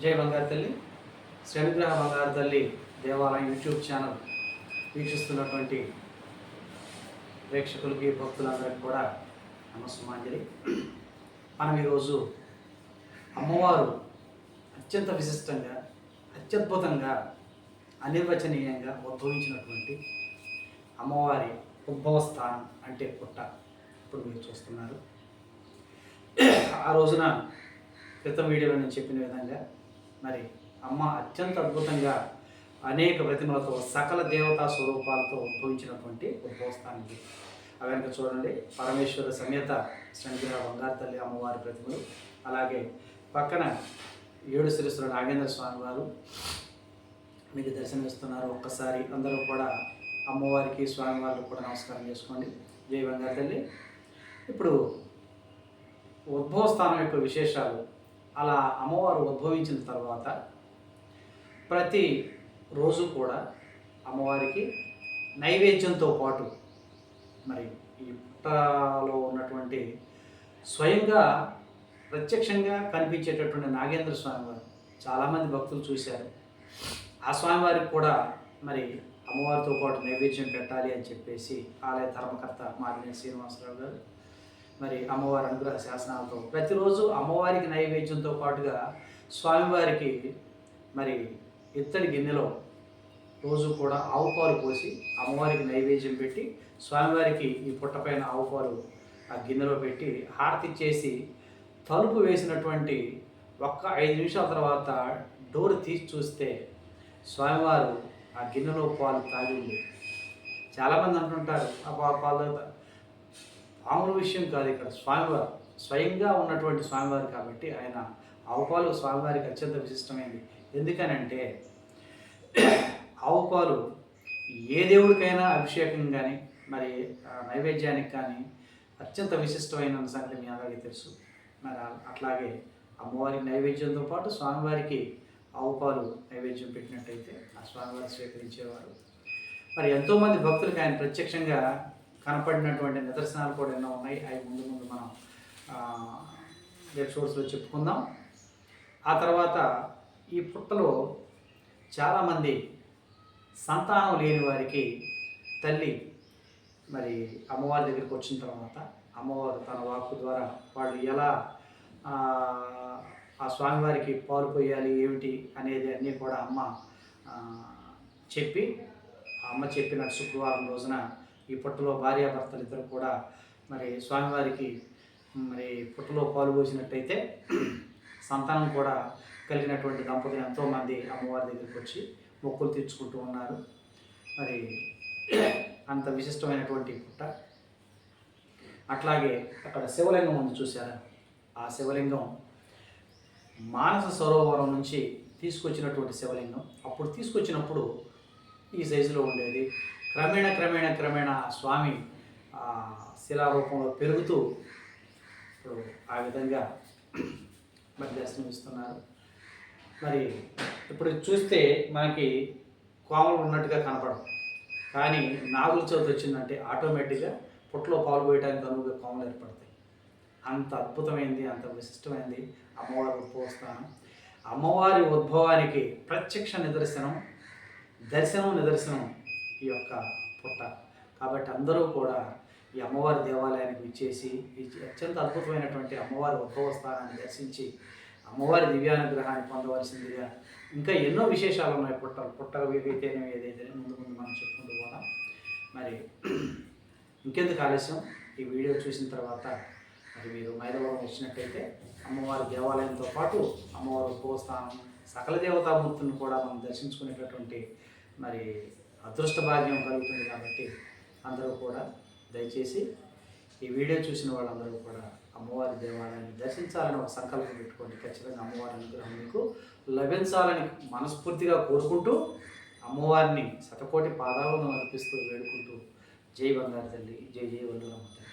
జై బంగారు తల్లి. శ్రీనుగ్రహ బంగారు తల్లి దేవాలయం యూట్యూబ్ ఛానల్ వీక్షిస్తున్నటువంటి ప్రేక్షకులకి భక్తులందరికీ కూడా నమస్సుమాంజలి. మనం ఈరోజు అమ్మవారు అత్యంత విశిష్టంగా, అత్యద్భుతంగా, అనిర్వచనీయంగా ఉద్భవించినటువంటి అమ్మవారి ఉద్భవ స్థానం అంటే పుట్ట ఇప్పుడు మీరు చూస్తున్నారు. ఆ రోజున క్రితం వీడియోలో నేను చెప్పిన విధంగా మరి అమ్మ అత్యంత అద్భుతంగా అనేక ప్రతిమలతో సకల దేవతా స్వరూపాలతో ఉద్భవించినటువంటి ఉద్భవస్థానం ఇది. అవన్నీ చూడండి, పరమేశ్వర సమేత శ్రీనుగ్రహ బంగారు తల్లి అమ్మవారి ప్రతిమలు, అలాగే పక్కన 7 శిరస్సుల నాగేంద్ర స్వామి వారు మీకు దర్శనమిస్తున్నారు. ఒక్కసారి అందరూ కూడా అమ్మవారికి స్వామివారికి కూడా నమస్కారం చేసుకోండి. జై బంగారు తల్లి. ఇప్పుడు ఉద్భవ స్థానం యొక్క విశేషాలు. అలా అమ్మవారు ఉద్భవించిన తర్వాత ప్రతి రోజు కూడా అమ్మవారికి నైవేద్యంతో పాటు మరి ఈ పుట్టలో ఉన్నటువంటి స్వయంగా ప్రత్యక్షంగా కనిపించేటటువంటి నాగేంద్ర స్వామివారు చాలామంది భక్తులు చూశారు. ఆ స్వామివారికి కూడా మరి అమ్మవారితో పాటు నైవేద్యం పెట్టాలి అని చెప్పేసి ఆలయ ధర్మకర్త మాదినేని శ్రీనివాసరావు గారు మరి అమ్మవారి అనుగ్రహ శాసనాలతో ప్రతిరోజు అమ్మవారికి నైవేద్యంతో పాటుగా స్వామివారికి మరి ఇత్తడి గిన్నెలో రోజు కూడా ఆవు పాలు పోసి అమ్మవారికి నైవేద్యం పెట్టి స్వామివారికి ఈ పుట్టపైన ఆవు పాలు ఆ గిన్నెలో పెట్టి హారతి చేసి తలుపు వేసినటువంటి ఒక్క 5 నిమిషాల తర్వాత డోర్ తీసి చూస్తే స్వామివారు ఆ గిన్నెలో పాలు తాగి ఉంది. చాలామంది అంటుంటారు ఆ పాలు మామూలు విషయం కాదు. ఇక్కడ స్వామివారు స్వయంగా ఉన్నటువంటి స్వామివారు కాబట్టి ఆయన ఆవు పాలు స్వామివారికి అత్యంత విశిష్టమైనది. ఎందుకనంటే ఆవు పాలు ఏ దేవుడికైనా అభిషేకం కానీ మరి నైవేద్యానికి కానీ అత్యంత విశిష్టమైన సంగతి మీ అందరికీ తెలుసు. మరి అట్లాగే అమ్మవారికి నైవేద్యంతో పాటు స్వామివారికి ఆవు పాలు నైవేద్యం పెట్టినట్టయితే ఆ స్వామివారు స్వీకరించేవారు. మరి ఎంతోమంది భక్తులకు ఆయన ప్రత్యక్షంగా కనపడినటువంటి నిదర్శనాలు కూడా ఎన్నో ఉన్నాయి. అవి ముందు ముందు మనం ఎపిసోడ్స్లో చెప్పుకుందాం. ఆ తర్వాత ఈ పుట్టలో చాలామంది సంతానం లేని వారికి తల్లి మరి అమ్మవారి దగ్గరికి వచ్చిన తర్వాత అమ్మవారు తన వాక్కు ద్వారా వాళ్ళు ఎలా ఆ స్వామివారికి పాలు పోయాలి ఏమిటి అనేది అన్నీ కూడా చెప్పి అమ్మ చెప్పిన శుక్రవారం రోజున ఈ పుట్టలో భార్యాభర్తలు ఇద్దరు కూడా మరి స్వామివారికి మరి పుట్టలో పాలు పోసినట్టయితే సంతానం కూడా కలిగినటువంటి దంపతులు ఎంతోమంది అమ్మవారి దగ్గరికి వచ్చి మొక్కులు తీర్చుకుంటూ ఉన్నారు. మరి అంత విశిష్టమైనటువంటి పుట్ట. అట్లాగే అక్కడ శివలింగం ఉంది చూసారా, ఆ శివలింగం మానస సరోవరం నుంచి తీసుకొచ్చినటువంటి శివలింగం. అప్పుడు తీసుకొచ్చినప్పుడు ఈ సైజులో ఉండేది. క్రమేణ స్వామి శిలారూపంలో పెరుగుతూ ఇప్పుడు ఆ విధంగా మరి దర్శనమిస్తున్నారు. మరి ఇప్పుడు చూస్తే మనకి కోమలు ఉన్నట్టుగా కనపడదు, కానీ నాగుల చవితి వచ్చిందంటే ఆటోమేటిక్గా పుట్టలో పాలు పోయడానికి అనువుగా కోమలు ఏర్పడతాయి. అంత అద్భుతమైంది, అంత విశిష్టమైంది అమ్మవారి ఉద్భవస్థానం. అమ్మవారి ఉద్భవానికి ప్రత్యక్ష నిదర్శనం ఈ యొక్క పుట్ట. కాబట్టి అందరూ కూడా ఈ అమ్మవారి దేవాలయానికి విచ్చేసి ఈ అత్యంత అద్భుతమైనటువంటి అమ్మవారి ఉద్భవ స్థానాన్ని దర్శించి అమ్మవారి దివ్యానుగ్రహాన్ని పొందవలసిందిగా. ఇంకా ఎన్నో విశేషాలు ఉన్నాయి పుట్టలు ఏదైతేనే ముందు మనం చెప్పుకుంటూ పోదాం. మరి ఇంకెందుకు ఆలస్యం, ఈ వీడియో చూసిన తర్వాత మరి మీరు మైలవరం వచ్చినట్టయితే అమ్మవారి దేవాలయంతో పాటు అమ్మవారి ఉద్భవ స్థానం సకల దేవతామూర్తులను కూడా మనం దర్శించుకునేటటువంటి మరి అదృష్ట భాగ్యం కలుగుతుంది. కాబట్టి అందరూ కూడా దయచేసి ఈ వీడియో చూసిన వాళ్ళందరూ కూడా అమ్మవారి దేవాలయాన్ని దర్శించాలని ఒక సంకల్పం పెట్టుకోండి. ఖచ్చితంగా అమ్మవారి అనుగ్రహం మీకు లభించాలని మనస్ఫూర్తిగా కోరుకుంటూ అమ్మవారిని శతకోటి పాదాలను అర్పిస్తూ వేడుకుంటూ జై బంగారు తల్లి, జై వల్లూరమ్మ తల్లి.